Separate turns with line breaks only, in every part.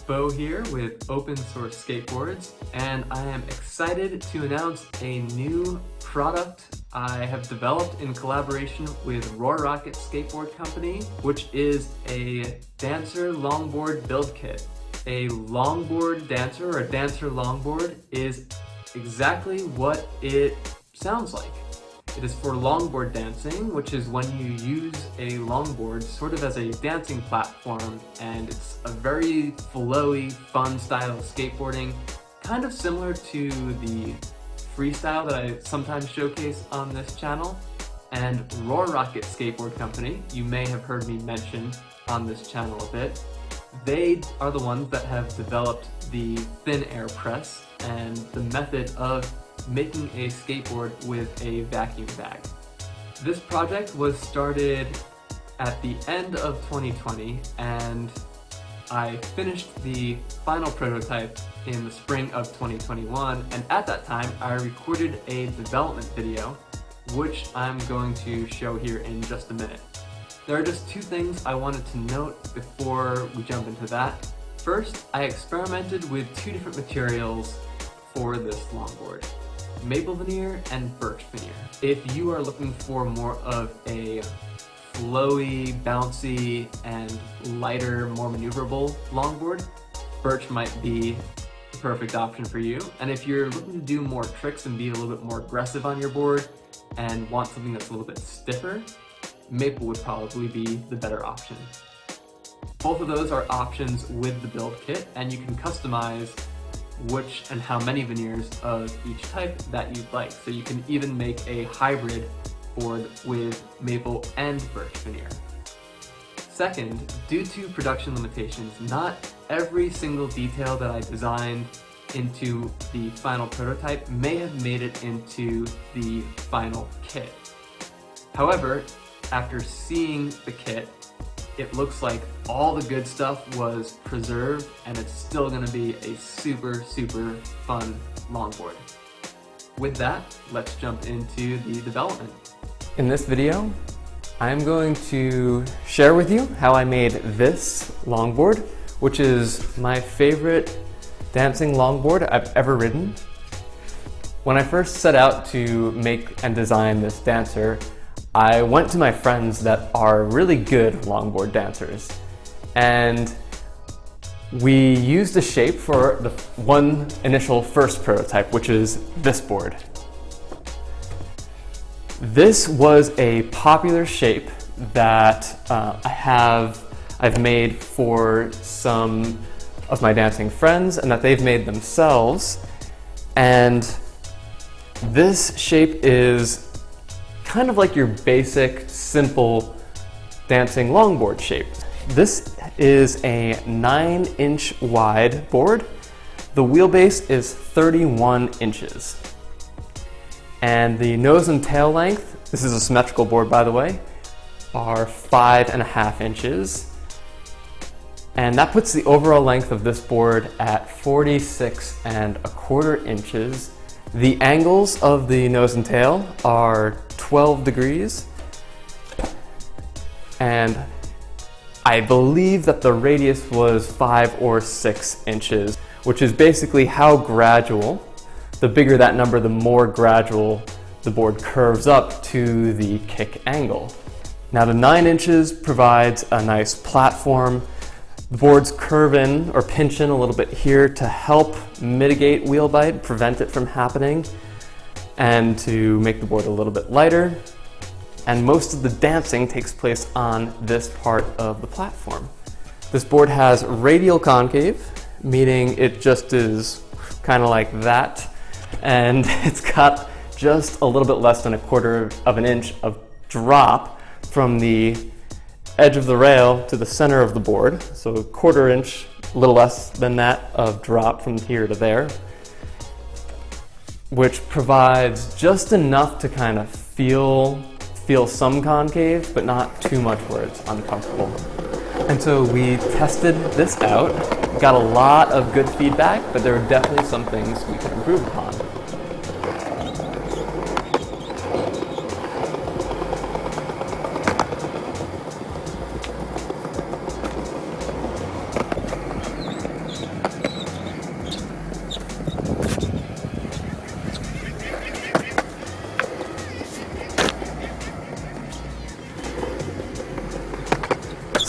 Bo here with Open Source Skateboards, and I am excited to announce a new product I have developed in collaboration with Roarockit Skateboard Company, which is a dancer longboard build kit. A longboard dancer or a dancer longboard is exactly what it sounds like. It is for longboard dancing, which is when you use a longboard sort of as a dancing platform, and it's a very flowy, fun style of skateboarding, kind of similar to the freestyle that I sometimes showcase on this channel. And Roarockit Skateboard Company, you may have heard me mention on this channel a bit, they are the ones that have developed the thin air press and the method of making a skateboard with a vacuum bag. This project was started at the end of 2020, and I finished the final prototype in the spring of 2021, and at that time I recorded a development video, which I'm going to show here in just a minute. There are just two things I wanted to note before we jump into that. First, I experimented with two different materials for this longboard: maple veneer and birch veneer. If you are looking for more of a flowy, bouncy, and lighter, more maneuverable longboard, birch might be the perfect option for you. And if you're looking to do more tricks and be a little bit more aggressive on your board and want something that's a little bit stiffer, maple would probably be the better option. Both of those are options with the build kit, and you can customize which and how many veneers of each type that you'd like. So you can even make a hybrid board with maple and birch veneer. Second, due to production limitations, not every single detail that I designed into the final prototype may have made it into the final kit. However, after seeing the kit, it looks like all the good stuff was preserved, and it's still going to be a super, super fun longboard. With that, let's jump into the development.
In this video, I'm going to share with you how I made this longboard, which is my favorite dancing longboard I've ever ridden. When I first set out to make and design this dancer, I went to my friends that are really good longboard dancers, and we used a shape for the one initial first prototype, which is this board. This was a popular shape that I've made for some of my dancing friends and that they've made themselves, and this shape is kind of like your basic, simple dancing longboard shape. This is a 9-inch wide board. The wheelbase is 31 inches. And the nose and tail length, this is a symmetrical board by the way, are 5.5 inches. And that puts the overall length of this board at 46.25 inches. The angles of the nose and tail are 12 degrees, and I believe that the radius was 5 or 6 inches, which is basically how gradual, the bigger that number, the more gradual the board curves up to the kick angle. Now the 9 inches provides a nice platform. The boards curve in or pinch in a little bit here to help mitigate wheel bite, prevent it from happening, and to make the board a little bit lighter. And most of the dancing takes place on this part of the platform. This board has radial concave, meaning it just is kind of like that, and it's got just a little bit less than 1/4 of an inch of drop from the edge of the rail to the center of the board, so 1/4 inch, a little less than that, of drop from here to there, which provides just enough to kind of feel some concave, but not too much where it's uncomfortable. And so we tested this out, got a lot of good feedback, but there are definitely some things we could improve upon.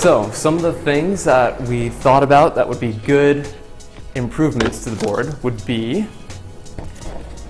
So some of the things that we thought about that would be good improvements to the board would be,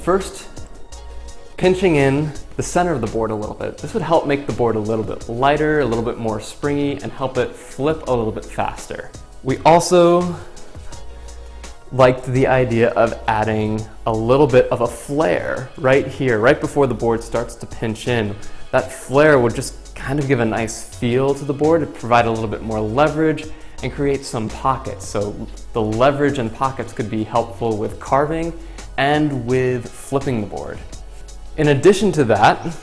first, pinching in the center of the board a little bit. This would help make the board a little bit lighter, a little bit more springy, and help it flip a little bit faster. We also liked the idea of adding a little bit of a flare right here, right before the board starts to pinch in. That flare would just kind of give a nice feel to the board, to provide a little bit more leverage and create some pockets. So the leverage and pockets could be helpful with carving and with flipping the board. In addition to that,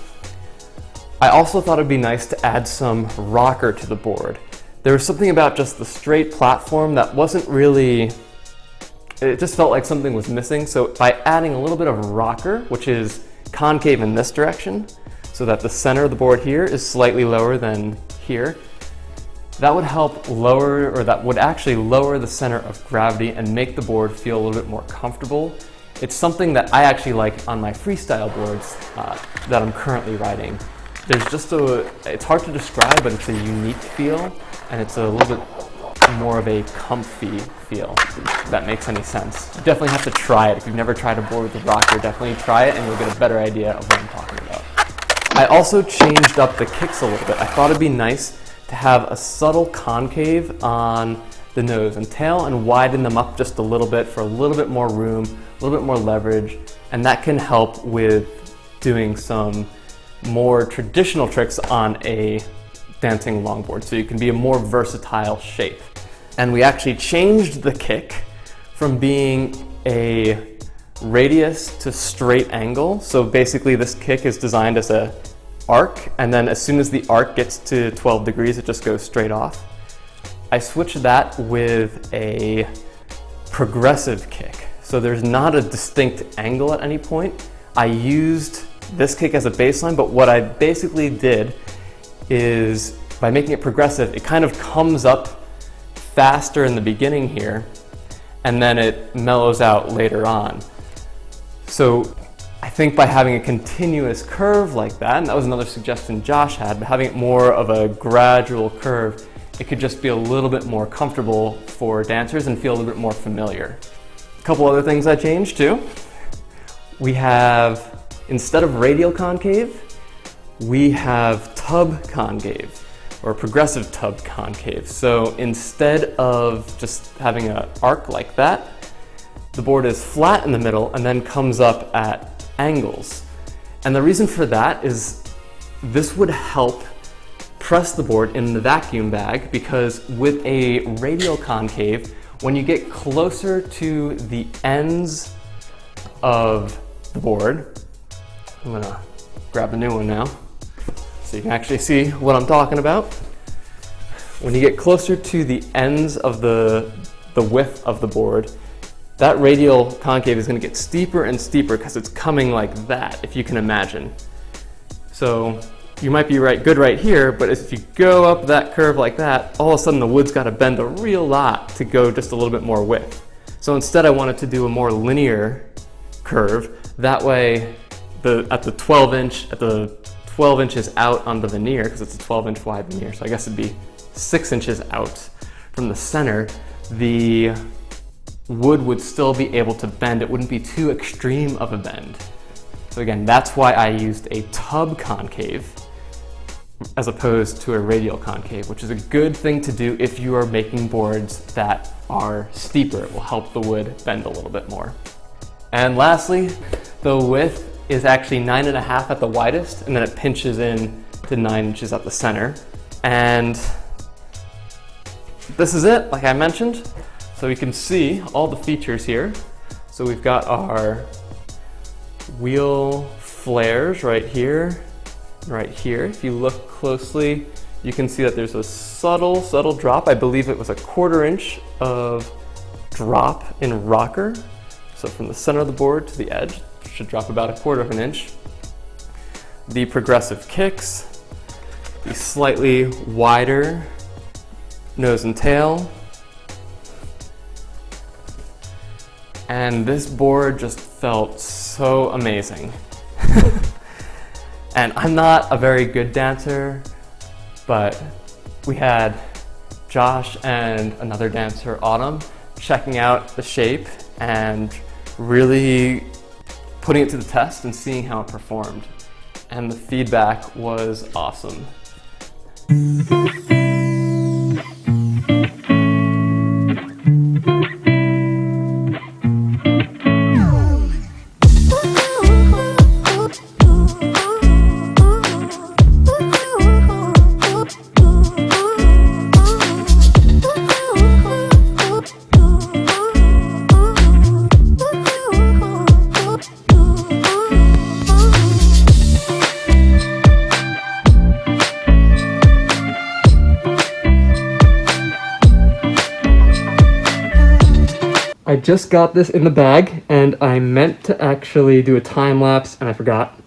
I also thought it'd be nice to add some rocker to the board. There was something about just the straight platform that wasn't really, it just felt like something was missing. So by adding a little bit of rocker, which is concave in this direction, so that the center of the board here is slightly lower than here, that would help lower, or that would actually lower the center of gravity and make the board feel a little bit more comfortable. It's something that I actually like on my freestyle boards that I'm currently riding. There's just it's hard to describe, but it's a unique feel, and it's a little bit more of a comfy feel, if that makes any sense. You definitely have to try it. If you've never tried a board with a rocker, definitely try it and you'll get a better idea of what I'm talking about. I also changed up the kicks a little bit. I thought it'd be nice to have a subtle concave on the nose and tail and widen them up just a little bit for a little bit more room, a little bit more leverage, and that can help with doing some more traditional tricks on a dancing longboard, so you can be a more versatile shape. And we actually changed the kick from being a radius to straight angle. So basically this kick is designed as a arc, and then as soon as the arc gets to 12 degrees, it just goes straight off. I switched that with a progressive kick. So there's not a distinct angle at any point. I used this kick as a baseline, but what I basically did is, by making it progressive, it kind of comes up faster in the beginning here, and then it mellows out later on. So I think by having a continuous curve like that, and that was another suggestion Josh had, but having it more of a gradual curve, it could just be a little bit more comfortable for dancers and feel a little bit more familiar. A couple other things I changed too. We have, instead of radial concave, we have tub concave, or progressive tub concave. So instead of just having an arc like that, the board is flat in the middle and then comes up at angles. And the reason for that is this would help press the board in the vacuum bag, because with a radial concave, when you get closer to the ends of the board, I'm gonna grab a new one now so you can actually see what I'm talking about. When you get closer to the ends of the width of the board, that radial concave is going to get steeper and steeper because it's coming like that, if you can imagine. So you might be good right here, but if you go up that curve like that, all of a sudden the wood's got to bend a real lot to go just a little bit more width. So instead I wanted to do a more linear curve. That way, at the 12 inches out on the veneer, because it's a 12-inch wide veneer, so I guess it'd be 6 inches out from the center, the wood would still be able to bend. It wouldn't be too extreme of a bend. So again, that's why I used a tub concave as opposed to a radial concave, which is a good thing to do if you are making boards that are steeper. It will help the wood bend a little bit more. And lastly, the width is actually 9.5 at the widest, and then it pinches in to 9 inches at the center. And this is it, like I mentioned. So we can see all the features here. So we've got our wheel flares right here, right here. If you look closely, you can see that there's a subtle drop. I believe it was a 1/4 inch of drop in rocker. So from the center of the board to the edge, it should drop about 1/4 inch. The progressive kicks, the slightly wider nose and tail, and this board just felt so amazing. And I'm not a very good dancer, but we had Josh and another dancer, Autumn, checking out the shape and really putting it to the test and seeing how it performed. And the feedback was awesome.
I just got this in the bag, and I meant to actually do a time lapse, and I forgot.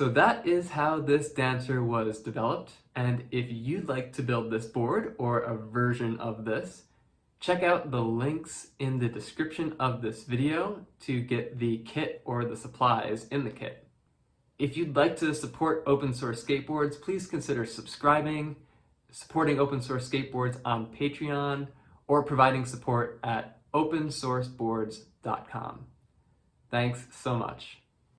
So that is how this dancer was developed, and if you'd like to build this board or a version of this, check out the links in the description of this video to get the kit or the supplies in the kit. If you'd like to support open source skateboards, please consider subscribing, supporting open source skateboards on Patreon, or providing support at opensourceboards.com. Thanks so much.